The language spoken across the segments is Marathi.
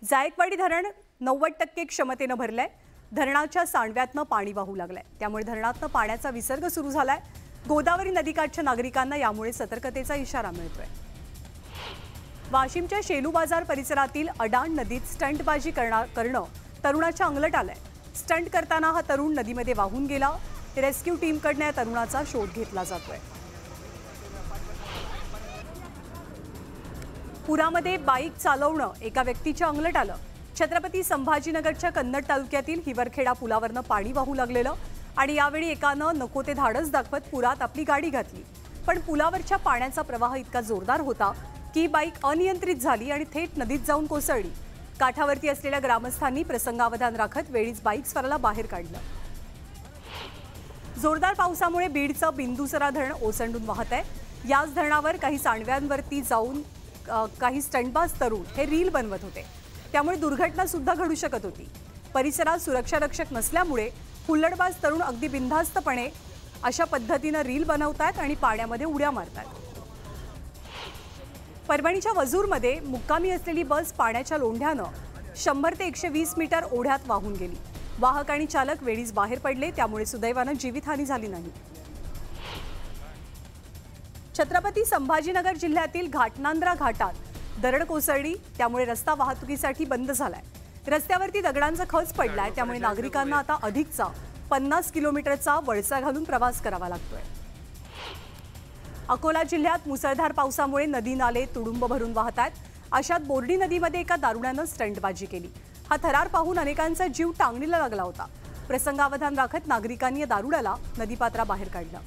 जायकवाडी धरण 90% क्षमतेने भरलंय। धरणाच्या सांडव्यातनं पाणी वाहू लागलंय, त्यामुळे धरणातनं पाण्याचा विसर्ग सुरू झालाय। गोदावरी नदीकाठच्या नागरिकांना यामुळे सतर्कतेचा इशारा मिळतोय। वाशिमच्या शेलू बाजार परिसरातील अडाण नदीत स्टंटबाजी करणं तरुणाच्या अंगलट आलंय। स्टंट करताना हा तरुण नदीमध्ये वाहून गेला। रेस्क्यू टीमकडून या तरुणाचा शोध घेतला जातोय। पुरामध्ये बाईक चालवणं एका व्यक्तीच्या अंगलट आलं। छत्रपती संभाजीनगरच्या कन्नड तालुक्यातील हिवरखेडा पुलावरनं पाणी वाहू लागलेलं आणि यावेळी एकानं नको ते धाडस दाखवत पुरात आपली गाडी घातली। पण पुलावरच्या पाण्याचा प्रवाह इतका जोरदार होता की बाईक अनियंत्रित झाली आणि थेट नदीत जाऊन कोसळली। काठावरती असलेल्या ग्रामस्थांनी प्रसंगावधान राखत वेळीच बाईक स्वाराला बाहेर काढलं। जोरदार पावसामुळे बीडचं बिंदुसरा धरण ओसंडून वाहत आहे। याच धरणावर काही सांडव्यांवरती जाऊन काही स्टंटबाज तरुण हे रील बनवत होते, त्यामुळे दुर्घटना सुद्धा घडू शकत होती। परिसरात सुरक्षा रक्षक नसल्यामुळे हुल्लडबाज तरुण अगदी बिनधास्तपणे अशा पद्धतीने रील बनवतात आणि पाण्यामध्ये उड्या मारतात। परभणीच्या वजूरमध्ये मुक्कामी असलेली बस पाण्याच्या लोंढ्यानं 100 ते 120 मीटर ओढ्यात वाहून गेली। वाहक आणि चालक वेळीच बाहेर पडले, त्यामुळे सुदैवानं जीवितहानी झाली नाही। छत्रपती संभाजीनगर जिल्ह्यातील घाटनांद्रा घाटात दरड कोसळली, त्यामुळे रस्ता वाहतुकीसाठी बंद झालाय। रस्त्यावरती दगडांचा खच पडलाय, त्यामुळे नागरिकांना आता अधिकचा 50 किलोमीटरचा वळसा घालून प्रवास करावा लागतोय। अकोला जिल्ह्यात मुसळधार पावसामुळे नदी नाले तुडुंब भरून वाहतात। अशात बोर्डी नदीमध्ये एका दारुड्यानं स्टंटबाजी केली। हा थरार पाहून अनेकांचा जीव टांगणीला लागला होता। प्रसंगावधान राखत नागरिकांनी या दारुड्याला नदीपात्राबाहेर काढलं।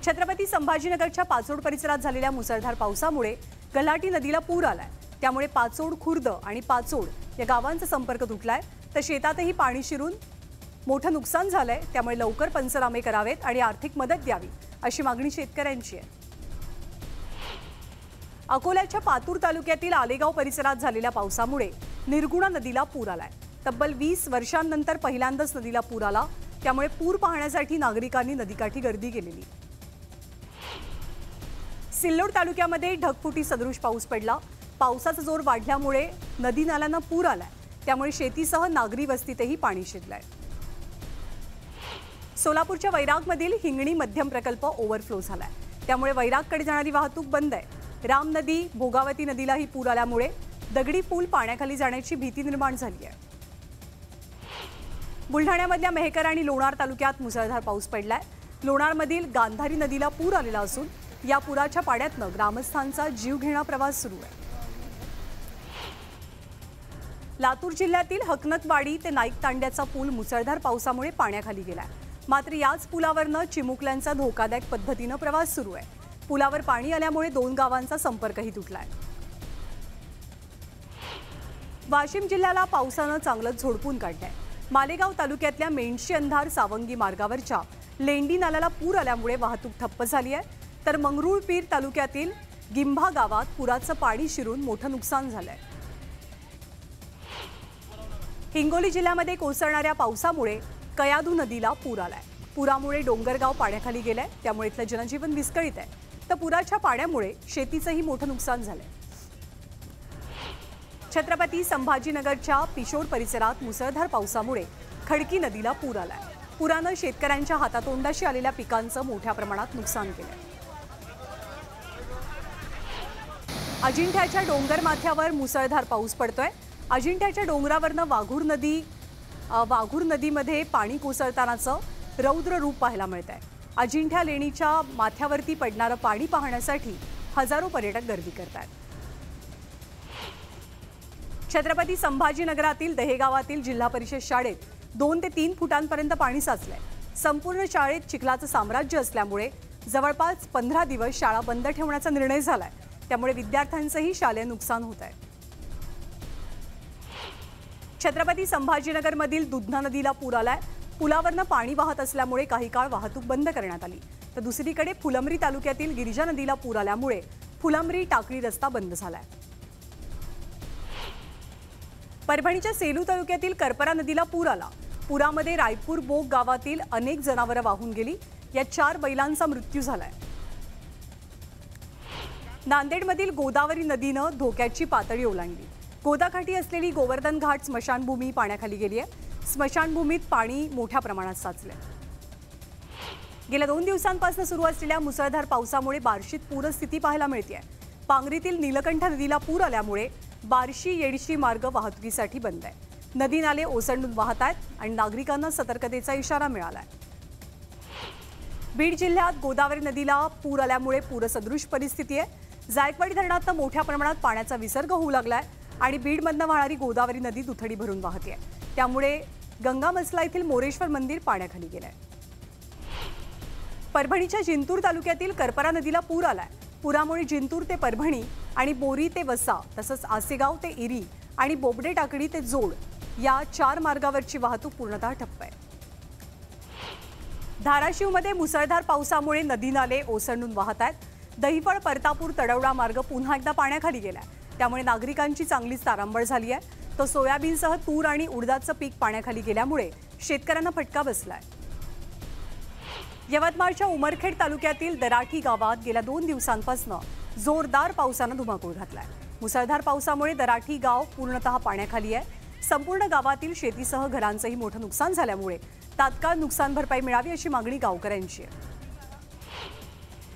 छत्रपती संभाजीनगरच्या पाचोड परिसरात झालेल्या मुसळधार पावसामुळे गल्हाटी नदीला पूर आलाय, त्यामुळे पाचोड खुर्द आणि पाचोड या गावांचा संपर्क तुटलाय। तर शेतातही पाणी शिरून मोठं नुकसान झालंय, त्यामुळे लवकर पंचनामे करावेत आणि आर्थिक मदत द्यावी अशी मागणी शेतकऱ्यांची आहे। अकोल्याच्या पातूर तालुक्यातील आलेगाव परिसरात झालेल्या पावसामुळे निर्गुणा नदीला पूर आलाय। तब्बल 20 वर्षांनंतर पहिल्यांदाच नदीला पूर आला, त्यामुळे पूर पाहण्यासाठी नागरिकांनी नदीकाठी गर्दी केलेली। सिल्लोड तालुक्यामध्ये ढगफुटी सदृश पाऊस पडला। पावसाचा जोर वाढल्यामुळे नदी नाल्यांना पूर आलाय, त्यामुळे शेतीसह नागरी वस्तीतही पाणी शिरलंय। सोलापूरच्या वैरागमधील हिंगणी मध्यम प्रकल्प ओव्हरफ्लो झालाय, त्यामुळे वैरागकडे जाणारी वाहतूक बंद आहे। राम नदी भोगावती नदीलाही पूर आल्यामुळे दगडी पूल पाण्याखाली जाण्याची भीती निर्माण झाली आहे। बुलढाण्यामधल्या मेहकर आणि लोणार तालुक्यात मुसळधार पाऊस पडलाय। लोणारमधील गांधारी नदीला पूर आलेला असून या पुराच्या पाण्यातनं ग्रामस्थांचा जीवघेणा प्रवास सुरू आहे। लातूर जिल्ह्यातील हकनतवाडी ते नाईक तांड्याचा पूल मुसळधार पावसामुळे पाण्याखाली गेलाय। मात्र याच पुलावरनं चिमुकल्यांचा धोकादायक पद्धतीनं प्रवास सुरू आहे। पुलावर पाणी आल्यामुळे 2 गावांचा संपर्कही तुटलाय। वाशिम जिल्ह्याला पावसानं चांगलंच झोडपून काढलंय। मालेगाव तालुक्यातल्या मेंढशी अंधार सावंगी मार्गावरच्या लेंडी नाल्याला पूर आल्यामुळे वाहतूक ठप्प झाली आहे। तर मंगरुळपीर तालुक्यातील गिंभा गावात पुराचं पाणी शिरून मोठं नुकसान झालंय। हिंगोली जिल्ह्यामध्ये कोसळणाऱ्या पावसामुळे कयाधू नदीला पूर आलाय। पुरामुळे डोंगरगाव पाण्याखाली गेलंय, त्यामुळे इथलं जनजीवन विस्कळीत आहे। तर पुराच्या पाण्यामुळे शेतीचंही मोठं नुकसान झालंय। छत्रपती संभाजीनगरच्या पिशोर परिसरात मुसळधार पावसामुळे खडकी नदीला पूर आलाय। पुरानं शेतकऱ्यांच्या हातातोंडाशी आलेल्या पिकांचं मोठ्या प्रमाणात नुकसान केलंय। अजिंठ्याच्या डोंगर माथ्यावर मुसळधार पाऊस पडतोय। अजिंठ्याच्या डोंगरावरनं वाघूर नदीमध्ये पाणी कोसळतानाचं रौद्र रूप पाहायला मिळत आहे। अजिंठ्या लेणीच्या माथ्यावरती पडणारं पाणी पाहण्यासाठी हजारो पर्यटक गर्दी करतात। छत्रपती संभाजीनगरातील दहेगावातील जिल्हा परिषद शाळेत 2 ते 3 फुटांपर्यंत पाणी साचलंय। संपूर्ण शाळेत चिखलाचं साम्राज्य असल्यामुळे जवळपास 15 दिवस शाळा बंद ठेवण्याचा निर्णय झालाय, त्यामुळे विद्यार्थ्यांचंही शालेय नुकसान होत आहे। छत्रपती संभाजीनगरमधील दुधना नदीला पूर आलाय। पुलावरनं पाणी वाहत असल्यामुळे काही काळ वाहतूक बंद करण्यात आली। तर दुसरीकडे फुलंब्री तालुक्यातील गिरिजा नदीला पूर आल्यामुळे फुलंब्री टाकळी रस्ता बंद झालाय। परभणीच्या सेलू तालुक्यातील करपरा नदीला पूर आला। पुरामध्ये रायपूर बोग गावातील अनेक जनावरं वाहून गेली। या 4 बैलांचा मृत्यू झालाय। नांदेडमधील गोदावरी नदीनं धोक्याची पातळी ओलांडली। गोदाकाठी असलेली गोवर्धन घाट स्मशानभूमी पाण्याखाली गेली आहे। स्मशानभूमीत पाणी मोठ्या प्रमाणात साचले। गेल्या 2 दिवसांपासून सुरू असलेल्या मुसळधार पावसामुळे बार्शीत पूरस्थिती पाहायला मिळते। पांगरीतील नीलकंठ नदीला पूर आल्यामुळे बार्शी येडशी मार्ग वाहतुकीसाठी बंद आहे। नदी नाले ओसंडून वाहत आहेत आणि नागरिकांना सतर्कतेचा इशारा मिळाला आहे। बीड जिल्ह्यात गोदावरी नदीला पूर आल्यामुळे पूरसदृश परिस्थिती आहे। जायकवाडी धरणात मोठ्या प्रमाणात पाण्याचा विसर्ग होऊ लागलाय आणि बीडमधून वाहणारी गोदावरी नदी दुथडी भरून वाहते। त्यामुळे गंगामसला येथील मोरेश्वर मंदिर पाण्याखाली गेलंय। परभणीच्या जिंतूर तालुक्यातील करपरा नदीला पूर आलाय। पुरामुळे जिंतूर ते परभणी आणि बोरी ते वसा तसंच आसेगाव ते इरी आणि बोबडे टाकडी ते जोड या 4 मार्गावरची वाहतूक पूर्णतः ठप्प आहे। धाराशिवमध्ये मुसळधार पावसामुळे नदी नाले ओसंडून वाहत आहेत। दहिफळ परतापूर तडवडा मार्ग पुन्हा एकदा पाण्याखाली गेलाय। त्यामुळे नागरिकांची चांगलीच तारांबळ झाली आहे। तो सोयाबीनसह तूर आणि उडदाचं पीक पाण्याखाली गेल्यामुळे शेतकऱ्यांना फटका बसलाय। यवतमाळच्या उमरखेड तालुक्यातील दराठी गावात गेल्या 2 दिवसांपासून जोरदार पावसानं धुमाकूळ घातलाय। मुसळधार पावसामुळे दराठी गाव पूर्णतः पाण्याखाली आहे। संपूर्ण गावातील शेतीसह घरांचंही मोठं नुकसान झाल्यामुळे तात्काळ नुकसान भरपाई मिळावी अशी मागणी गावकऱ्यांची आहे।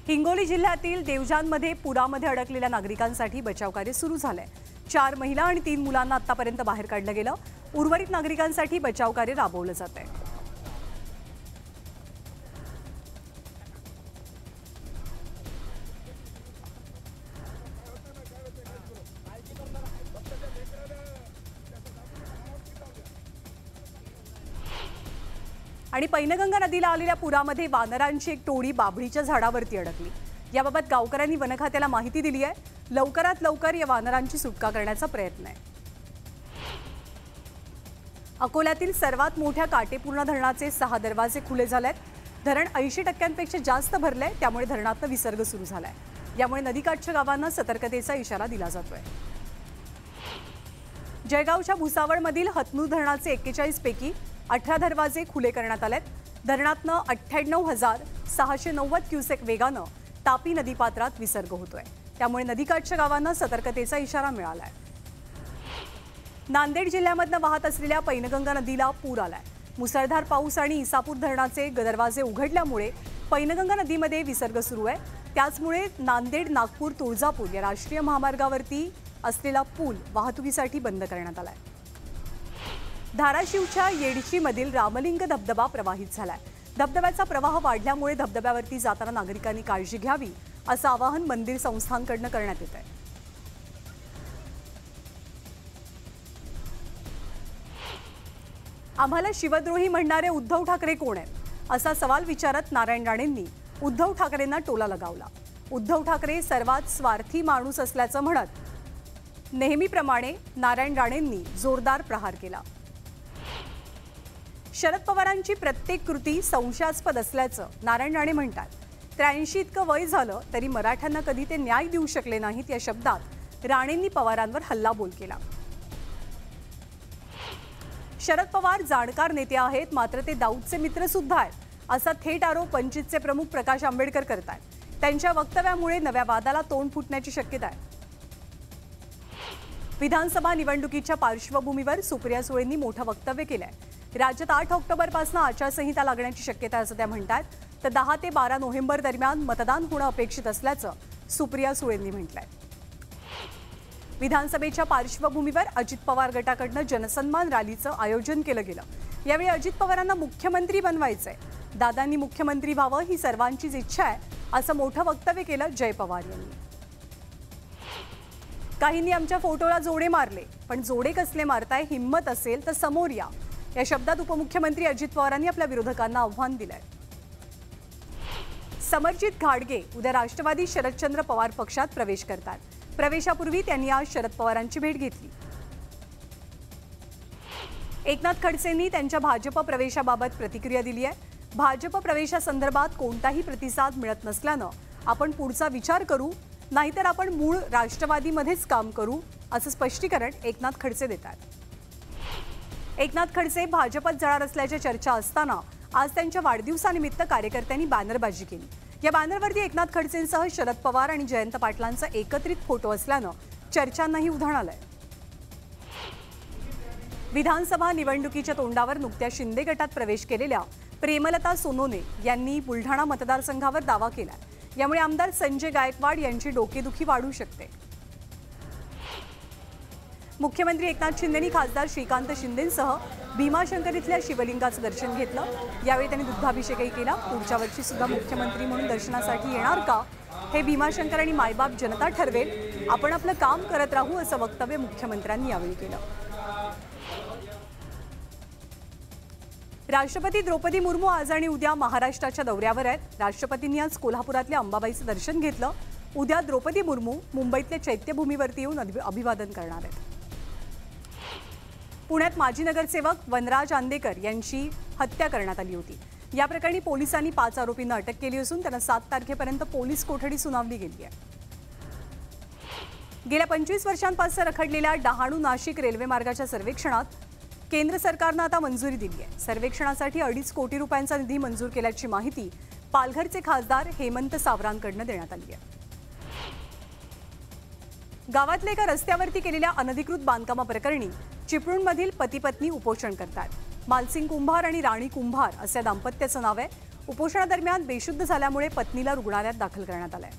हिंगोली जिल्ह्यातील देवजानमध्ये पुरामध्ये अडकलेल्या नागरिकांसाठी बचावकार्य सुरू झालंय। 4 महिला आणि 3 मुलांना आतापर्यंत बाहेर काढलं गेलं। उर्वरित नागरिकांसाठी बचावकार्य राबवलं जात आहे। आणि पैनगंगा नदीला आलेल्या पुरामध्ये वानरांची एक टोळी बाभळीच्या झाडावरती अडकली। याबाबत गावकऱ्यांनी वन खात्याला माहिती दिली आहे। लवकरात लवकर या वानरांची सुटका करण्याचा प्रयत्न आहे। अकोल्यातील सर्वात मोठ्या काटेपूर्णा धरणाचे 6 दरवाजे खुले झालेत। धरण 80% जास्त भरले, त्यामुळे धरणातून विसर्ग सुरू झालाय। यामुळे नदीकाठच्या गावांना सतर्कतेचा इशारा दिला जातोय। जळगावच्या भुसावळमधील हतनूर धरणाचे 41 पैकी 18 दरवाजे खुले करण्यात आलेत। धरणातनं 98,690 क्युसेक वेगानं तापी नदीपात्रात विसर्ग होतोय। त्यामुळे नदीकाठच्या गावांना सतर्कतेचा इशारा मिळालाय। नांदेड जिल्ह्यामधनं वाहत असलेल्या पैनगंगा नदीला पूर आलाय। मुसळधार पाऊस आणि इसापूर धरणाचे दरवाजे उघडल्यामुळे पैनगंगा नदीमध्ये विसर्ग सुरू आहे। त्याचमुळे नांदेड नागपूर तुळजापूर या राष्ट्रीय महामार्गावरती असलेला पूल वाहतुकीसाठी बंद करण्यात आलाय। धाराशिवच्या येडशीमधील रामलिंग धबधबा प्रवाहित झालाय। धबधब्याचा प्रवाह वाढल्यामुळे धबधब्यावरती जाताना नागरिकांनी काळजी घ्यावी असं आवाहन मंदिर संस्थांकडून करण्यात येत आहे। आम्हाला शिवद्रोही म्हणणारे उद्धव ठाकरे कोण आहेत असा सवाल विचारत नारायण राणेंनी उद्धव ठाकरेंना टोला लगावला। उद्धव ठाकरे सर्वात स्वार्थी माणूस असल्याचं म्हणत नेहमीप्रमाणे नारायण राणेंनी जोरदार प्रहार केला। शरद पवारांची प्रत्येक कृती संशयास्पद असल्याचं नारायण राणे म्हणतात। 83 इतकं वय झालं तरी मराठ्यांना कधी ते न्याय देऊ शकले नाहीत या शब्दात राणेंनी पवारांवर हल्लाबोल केला। शरद पवार जाणकार नेते आहेत, मात्र ते दाऊदचे मित्र सुद्धा आहेत असा थेट आरोप वंचितचे प्रमुख प्रकाश आंबेडकर करतात। त्यांच्या वक्तव्यामुळे नव्या वादाला तोंड फुटण्याची शक्यता आहे। विधानसभा निवडणुकीच्या पार्श्वभूमीवर सुप्रिया सुळेंनी मोठं वक्तव्य केलंय। राज्यात 8 ऑक्टोबरपासून आचारसंहिता लागण्याची शक्यता असं त्या म्हणतात। तर 10 ते 12 नोव्हेंबर दरम्यान मतदान होणं अपेक्षित असल्याचं सुप्रिया सुळेंनी म्हटलंय। विधानसभेच्या पार्श्वभूमीवर अजित पवार गटाकडून जनसन्मान रॅलीचं आयोजन केलं गेलं। यावेळी अजित पवारांना मुख्यमंत्री बनवायचंय, दादांनी मुख्यमंत्री व्हावं ही सर्वांचीच इच्छा आहे असं मोठं वक्तव्य केलं जय पवार यांनी। काहींनी आमच्या फोटोला जोडे मारले, पण जोडे कसले मारताय, हिम्मत असेल तर समोर या या शब्दात उपमुख्यमंत्री अजित पवारांनी आपल्या विरोधकांना आव्हान दिलंय। समरजित घाडगे उद्या राष्ट्रवादी शरदचंद्र पवार पक्षात प्रवेश करतात। प्रवेशापूर्वी त्यांनी आज शरद पवारांची भेट घेतली। एकनाथ खडसेंनी त्यांच्या भाजप प्रवेशाबाबत प्रतिक्रिया दिली आहे। भाजप प्रवेशासंदर्भात कोणताही प्रतिसाद मिळत नसल्यानं आपण पुढचा विचार करू, नाहीतर आपण मूळ राष्ट्रवादीमध्येच काम करू असं स्पष्टीकरण एकनाथ खडसे देतात। एकनाथ खडसे भाजपत जाणार असल्याच्या चर्चा असताना आज त्यांच्या वाढदिवसानिमित्त कार्यकर्त्यांनी बॅनरबाजी केली। या बॅनरवरती एकनाथ खडसेंसह शरद पवार आणि जयंत पाटलांचा एकत्रित फोटो असल्यानं चर्चांनाही उधाण आलंय। विधानसभा निवडणुकीच्या तोंडावर नुकत्याच शिंदे गटात प्रवेश केलेल्या प्रेमलता सोनोने यांनी बुलढाणा मतदारसंघावर दावा केला। यामुळे आमदार संजय गायकवाड यांची डोकेदुखी वाढू शकते। मुख्यमंत्री एकनाथ शिंदेंनी खासदार श्रीकांत शिंदेंसह भीमाशंकर इथल्या शिवलिंगाचं दर्शन घेतलं। यावेळी त्यांनी दुग्धाभिषेकही केला। पुढच्या वर्षी सुद्धा मुख्यमंत्री म्हणून दर्शनासाठी येणार का हे भीमाशंकर आणि मायबाप जनता ठरवेल। आपण आपलं काम करत राहू असं वक्तव्य मुख्यमंत्र्यांनी यावेळी केलं। राष्ट्रपती द्रौपदी मुर्मू आज आणि उद्या महाराष्ट्राच्या दौऱ्यावर आहेत। राष्ट्रपतींनी आज कोल्हापुरातल्या अंबाबाईचं दर्शन घेतलं। उद्या द्रौपदी मुर्मू मुंबईतल्या चैत्यभूमीवरती येऊन अभिवादन करणार आहेत। पुण्यात माजी नगरसेवक वनराज आंदेकर यांची हत्या करण्यात आली होती। या प्रकरणी पोलिसांनी 5 आरोपींना अटक केली असून त्यांना 7 तारखेपर्यंत पोलीस कोठडी सुनावली गेली आहे। गेल्या 25 वर्षांपासून रखडलेल्या डहाणू नाशिक रेल्वे मार्गाच्या सर्वेक्षणात केंद्र सरकारनं आता मंजुरी दिली आहे। सर्वेक्षणासाठी 2.5 कोटी रुपयांचा निधी मंजूर केल्याची माहिती पालघरचे खासदार हेमंत सावरांकडून देण्यात आली आहे। गावातल्या एका रस्त्यावरती केलेल्या अनधिकृत बांधकामाप्रकरणी चिपळूणमधील पती पत्नी उपोषण करतात। मालसिंग कुंभार आणि राणी कुंभार असे दाम्पत्याचं नाव आहे। उपोषणादरम्यान बेशुद्ध झाल्यामुळे पत्नीला रुग्णालयात दाखल करण्यात आलंय।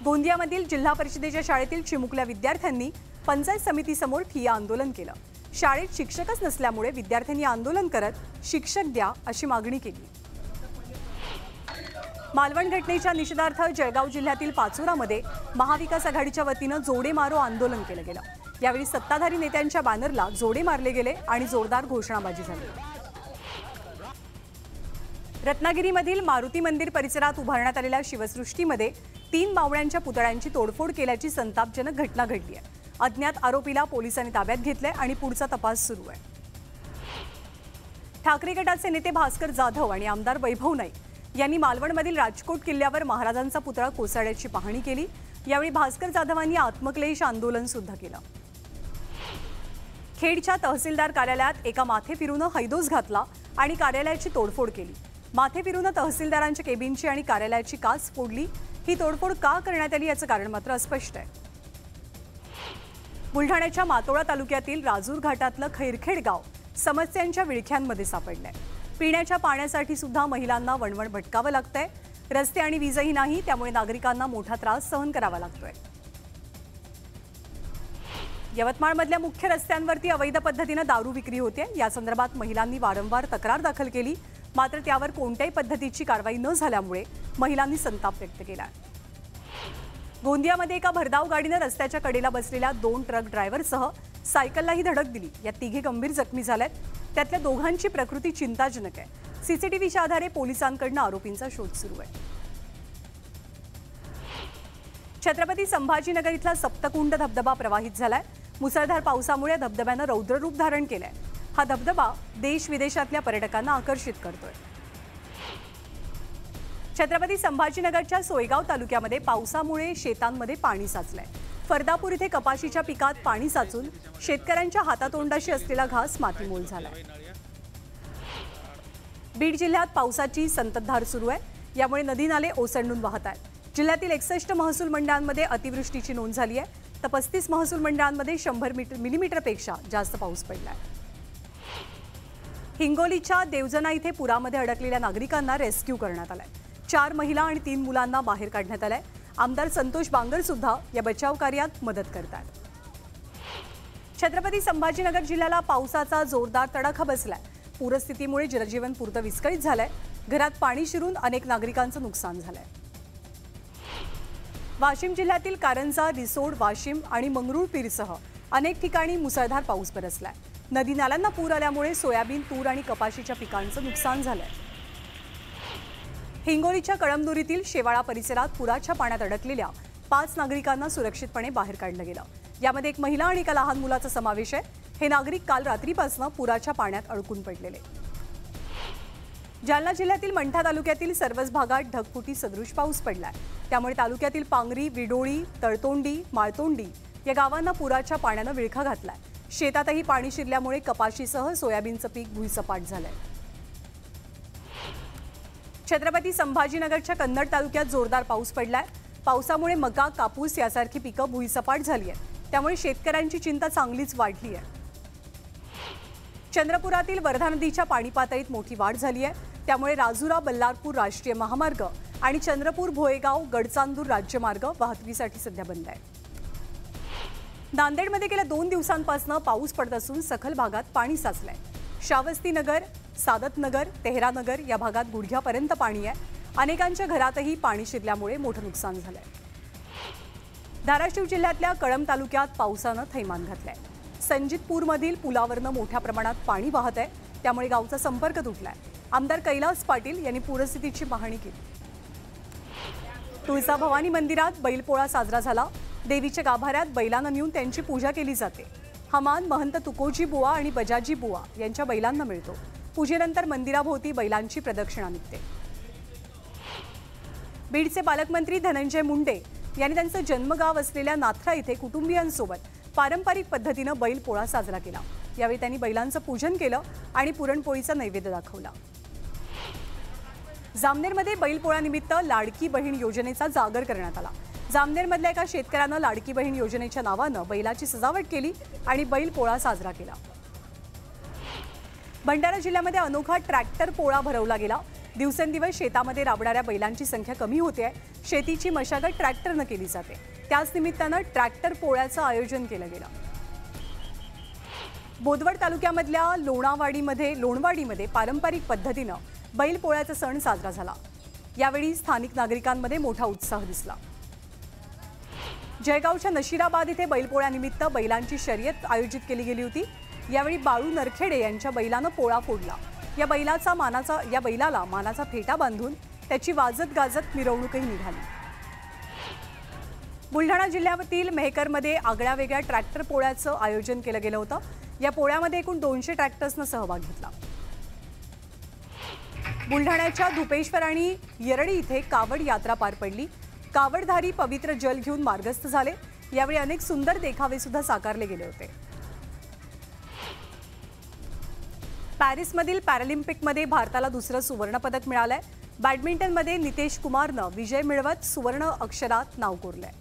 गोंदियामधील जिल्हा परिषदेच्या शाळेतील चिमुकल्या विद्यार्थ्यांनी पंचायत समितीसमोर ठिय्या आंदोलन केलं। शाळेत शिक्षकच नसल्यामुळे विद्यार्थ्यांनी आंदोलन करत शिक्षक द्या अशी मागणी केली। मालवण घटनेच्या निषेधार्थ जळगाव जिल्ह्यातील पाचोरामध्ये महाविकास आघाडीच्या वतीनं जोडे मारो आंदोलन केलं गेलं। यावेळी सत्ताधारी नेत्यांच्या बॅनरला जोडे मारले गेले आणि जोरदार घोषणाबाजी झाली। रत्नागिरीमधील मारुती मंदिर परिसरात उभारण्यात आलेल्या शिवसृष्टीमध्ये 3 मावळ्यांच्या पुतळ्यांची तोडफोड केल्याची संतापजनक घटना घडली आहे। अज्ञात आरोपीला पोलिसांनी ताब्यात घेतलंय आणि पुढचा तपास सुरू आहे। ठाकरे गटाचे नेते भास्कर जाधव आणि आमदार वैभव नाईक यांनी मालवणमधील राजकोट किल्ल्यावर महाराजांचा पुतळा कोसळण्याची पाहणी केली। यावेळी भास्कर जाधवांनी आत्मक्लेश आंदोलन सुद्धा केलं। खेडच्या तहसीलदार कार्यालयात एका माथेफिरूनं हैदोस घातला आणि कार्यालयाची तोडफोड केली। माथेफिरूनं तहसीलदारांच्या केबिनची आणि कार्यालयाची काच फोडली। ही तोडफोड का करण्यात आली याचं कारण मात्र अस्पष्ट आहे। बुलढाण्याच्या मातोळा तालुक्यातील राजूर घाटातलं खैरखेड गाव समस्यांच्या विळख्यांमध्ये सापडलंय। पिण्याच्या पाण्यासाठी सुद्धा महिलांना वणवण भटकावं लागतंय। रस्ते आणि वीजही नाही, त्यामुळे नागरिकांना मोठा त्रास सहन करावा लागतोय। यवतमाळमधल्या मुख्य रस्त्यांवरती अवैध पद्धतीनं दारू विक्री होते। या संदर्भात महिलांनी वारंवार तक्रार दाखल केली, मात्र त्यावर कोणत्याही पद्धतीची कारवाई न झाल्यामुळे महिलांनी संताप व्यक्त केला। गोंदियामध्ये एका भरधाव गाडीनं रस्त्याच्या कडेला बसलेल्या 2 ट्रक ड्रायव्हरसह सायकललाही धडक दिली। या तिघे गंभीर जखमी झालेत। त्यातल्या दोघांची प्रकृती चिंताजनक आहे। सीसीटीव्हीच्या आधारे पोलिसांकडून आरोपींचा शोध सुरू आहे। छत्रपती संभाजीनगर इथला सप्तकुंड धबधबा प्रवाहित झालाय। मुसळधार पावसामुळे धबधब्यानं रौद्र रूप धारण केलंय। हा धबधबा देश विदेशातल्या पर्यटकांना आकर्षित करतोय। छत्रपती संभाजीनगरच्या सोयगाव तालुक्यामध्ये पावसामुळे शेतांमध्ये पाणी साचलंय। फरदापूर इथे कपाशीच्या पिकात पाणी साचून शेतकऱ्यांच्या हातातोंडाशी असलेला घास मातीमोल झालाय। बीड जिल्ह्यात पावसाची संततधार सुरू आहे। यामुळे नदी नाले ओसंडून वाहत आहेत। जिल्ह्यातील 61 महसूल मंडळांमध्ये अतिवृष्टीची नोंद झाली आहे, तर 35 महसूल मंडळांमध्ये 100 मिलीमीटरपेक्षा जास्त पाऊस पडलाय। हिंगोलीच्या देवजना इथे पुरामध्ये अडकलेल्या नागरिकांना रेस्क्यू करण्यात आलाय। 4 महिला आणि 3 मुलांना बाहेर काढण्यात आलंय। आमदार संतोष बांगर सुद्धा या बचाव कार्यात मदत करतात। छत्रपती संभाजीनगर जिल्ह्याला पावसाचा जोरदार तडाखा बसलाय। पूरस्थितीमुळे जनजीवन पुरतं विस्कळीत झालंय। घरात पाणी शिरून अनेक नागरिकांचं नुकसान झालंय। वाशिम जिल्ह्यातील कारंजा, रिसोड, वाशिम आणि मंगरुळपीरसह अनेक ठिकाणी मुसळधार पाऊस बरसलाय। नदी नाल्यांना पूर आल्यामुळे सोयाबीन, तूर आणि कपाशीच्या पिकांचं नुकसान झालंय। हिंगोलीच्या कळमनुरीतील शेवाळा परिसरात पुराच्या पाण्यात अडकलेल्या 5 नागरिकांना सुरक्षितपणे बाहेर काढलं गेलं। यामध्ये एक महिला आणि एका लहान मुलाचा समावेश आहे। हे नागरिक काल रात्रीपासून पुराच्या पाण्यात अडकून पडलेले। जालना जिल्ह्यातील मंठा तालुक्यातील सर्वच भागात ढगफुटी सदृश पाऊस पडलाय। त्यामुळे तालुक्यातील पांगरी, विडोळी, तळतोंडी, माळतोंडी या गावांना पुराच्या पाण्यानं विळखा घातलाय। शेतातही पाणी शिरल्यामुळे कपाशीसह सोयाबीनचं पीक भुईसपाट झालंय। छत्रपती संभाजीनगरच्या कन्नड तालुक्यात जोरदार पाऊस पडलाय। पावसामुळे मका, कापूस यासारखी पिकं भुईसपाट झाली आहेत। त्यामुळे शेतकऱ्यांची चिंता चांगलीच वाढली आहे। चंद्रपुरातील वर्धा नदीच्या पाणी पातळीत मोठी वाढ झाली आहे, त्यामुळे राजुरा बल्लारपूर राष्ट्रीय महामार्ग आणि चंद्रपूर भोयेगाव गडचांदूर राज्यमार्ग वाहतुकीसाठी सध्या बंद आहे. नांदेडमध्ये गेल्या 2 दिवसांपासून पाऊस पडत असून सखल भागात पाणी साचलंय. श्रावस्तीनगर, सादतनगर, तेहरानगर या भागात गुडघ्यापर्यंत पाणी आहे. अनेकांच्या घरातही पाणी शिरल्यामुळे मोठं नुकसान झालंय. धाराशिव जिल्ह्यातल्या कळंब तालुक्यात पावसानं थैमान घातलंय. संजितपूरमधील पुलावरनं मोठ्या प्रमाणात पाणी वाहत आहे, त्यामुळे गावचा संपर्क तुटलाय. आमदार कैलास पाटील यांनी पूरस्थितीची पाहणी केली. तुळजाभवानी मंदिरात बैलपोळा साजरा झाला. देवीच्या गाभाऱ्यात बैलांना नेऊन त्यांची पूजा केली जाते. हा मान महंत तुकोजी बुवा आणि बजाजी बुवा यांच्या बैलांना मिळतो. पूजेनंतर मंदिराभोवती बैलांची प्रदक्षिणा निघते. बीडचे पालकमंत्री धनंजय मुंडे यांनी त्यांचं जन्मगाव असलेल्या नाथरा इथे कुटुंबियांसोबत पारंपरिक पद्धतीनं बैलपोळा साजरा केला. यावेळी त्यांनी बैलांचं पूजन केलं आणि पुरणपोळीचा नैवेद्य दाखवला. जामनेरमध्ये बैलपोळ्यानिमित्त लाडकी बहीण योजनेचा जागर करण्यात आला. जामनेरमधल्या एका शेतकऱ्यानं लाडकी बहीण योजनेच्या नावानं बैलाची सजावट केली आणि बैलपोळा साजरा केला. भंडारा जिल्ह्यामध्ये अनोखा ट्रॅक्टर पोळा भरवला गेला. दिवसेंदिवस शेतामध्ये राबणाऱ्या बैलांची संख्या कमी होते. शेतीची मशागत ट्रॅक्टरनं केली जाते. त्याच निमित्तानं ट्रॅक्टर पोळ्याचं आयोजन केलं गेलं. बोदवड तालुक्यामधल्या लोणवाडीमध्ये पारंपरिक पद्धतीनं बैलपोळ्याचा सण साजरा झाला. यावेळी स्थानिक नागरिकांमध्ये मोठा उत्साह दिसला. जळगावच्या नशिराबाद इथे बैलपोळ्यानिमित्त बैलांची शर्यत आयोजित केली गेली होती. यावेळी बाळू नरखेडे यांच्या बैलानं पोळा फोडला. या बैलाला मानाचा फेटा बांधून त्याची वाजत गाजत मिरवणूकही निघाली. बुलढाणा जिल्ह्यातील मेहकरमध्ये आगळ्या वेगळ्या ट्रॅक्टर पोळ्याचं आयोजन केलं गेलं होतं. या पोळ्यामध्ये एकूण 200 ट्रॅक्टर्सनं सहभाग घेतला. बुलढाण्याच्या धुपेश्वर आणि येरडी इथे कावड यात्रा पार पडली. कावडधारी पवित्र जल घेऊन मार्गस्थ झाले. यावेळी अनेक सुंदर देखावे सुद्धा साकारले गेले होते. पॅरिसमधील पॅरालिम्पिकमध्ये भारताला दुसरं सुवर्णपदक मिळालंय. बॅडमिंटनमध्ये नितेश कुमारनं विजय मिळवत सुवर्ण अक्षरात नाव कोरलंय.